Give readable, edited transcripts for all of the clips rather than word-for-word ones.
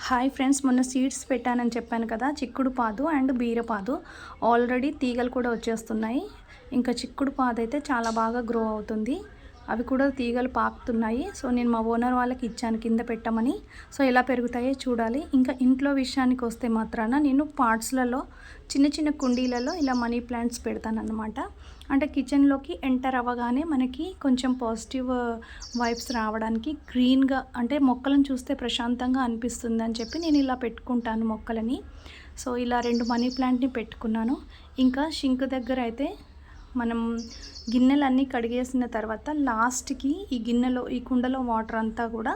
Hi friends, మొన్న seeds పెట్టానని చెప్పాను కదా, చిక్కుడు పాదు అండ్ బీరపాదు. ఆల్రెడీ తీగలు కూడా వచ్చేస్తున్నాయి. ఇంకా చిక్కుడు పాదు అయితే చాలా బాగా గ్రో అవుతుంది. అవి కూడా తీగలు పాకుతున్నాయి. సో నేను మా ఓనర్ వాళ్ళకి ఇచ్చాను కింద పెట్టమని. సో ఎలా పెరుగుతాయో చూడాలి. ఇంకా ఇంట్లో విషయానికి వస్తే మాత్రాన నేను పాట్స్లలో చిన్న చిన్న కుండీలలో ఇలా మనీ ప్లాంట్స్ పెడతానన్నమాట. అంటే కిచెన్లోకి ఎంటర్ అవ్వగానే మనకి కొంచెం పాజిటివ్ వైబ్స్ రావడానికి, గ్రీన్గా అంటే మొక్కలను చూస్తే ప్రశాంతంగా అనిపిస్తుంది అని చెప్పి నేను ఇలా పెట్టుకుంటాను మొక్కలని. సో ఇలా 2 మనీ ప్లాంట్ని పెట్టుకున్నాను. ఇంకా షింక్ దగ్గర అయితే మనం గిన్నెలన్నీ కడిగేసిన తర్వాత లాస్ట్కి ఈ గిన్నెలో, ఈ కుండలో వాటర్ అంతా కూడా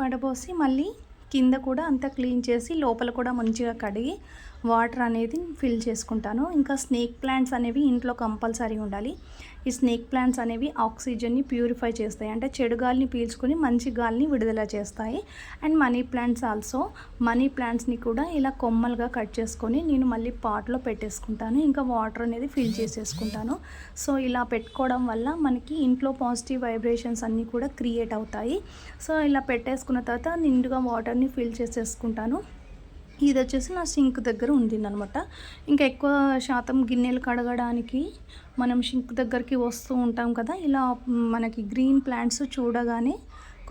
పడబోసి మళ్ళీ కింద కూడా అంతా క్లీన్ చేసి లోపల కూడా మంచిగా కడిగి వాటర్ అనేది ఫిల్ చేసుకుంటాను. ఇంకా స్నేక్ ప్లాంట్స్ అనేవి ఇంట్లో కంపల్సరీ ఉండాలి. ఈ స్నేక్ ప్లాంట్స్ అనేవి ఆక్సిజన్ని ప్యూరిఫై చేస్తాయి, అంటే చెడు గాలిని పీల్చుకొని మంచి గాలిని విడుదల చేస్తాయి. And money plants also, money ప్లాంట్స్ని కూడా ఇలా కొమ్మలుగా కట్ చేసుకొని నేను మళ్ళీ పాట్లో పెట్టేసుకుంటాను. ఇంకా వాటర్ అనేది ఫిల్ చేసేసుకుంటాను. సో ఇలా పెట్టుకోవడం వల్ల మనకి ఇంట్లో పాజిటివ్ వైబ్రేషన్స్ అన్నీ కూడా క్రియేట్ అవుతాయి. సో ఇలా పెట్టేసుకున్న తర్వాత నిండుగా వాటర్ని ఫిల్ చేసేసుకుంటాను. ఇది వచ్చేసి నా సింక్ దగ్గర ఉండిందనమాట. ఇంకా ఎక్కువ శాతం గిన్నెలు కడగడానికి మనం సింక్ దగ్గరికి వస్తూ ఉంటాం కదా. ఇలా మనకి గ్రీన్ ప్లాంట్స్ చూడగానే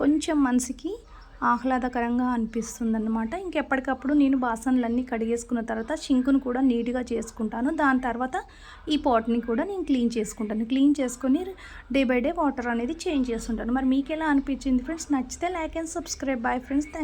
కొంచెం మనసుకి ఆహ్లాదకరంగా అనిపిస్తుంది అన్నమాట. ఇంకెప్పటికప్పుడు నేను బాసనలన్నీ కడిగేసుకున్న తర్వాత సింకును కూడా నీట్గా చేసుకుంటాను. దాని తర్వాత ఈ పాట్ని కూడా నేను క్లీన్ చేసుకుంటాను. క్లీన్ చేసుకొని డే బై డే వాటర్ అనేది చేంజ్ చేస్తుంటాను. మరి మీకు ఎలా అనిపించింది ఫ్రెండ్స్? నచ్చితే like and subscribe. Bye friends. Thank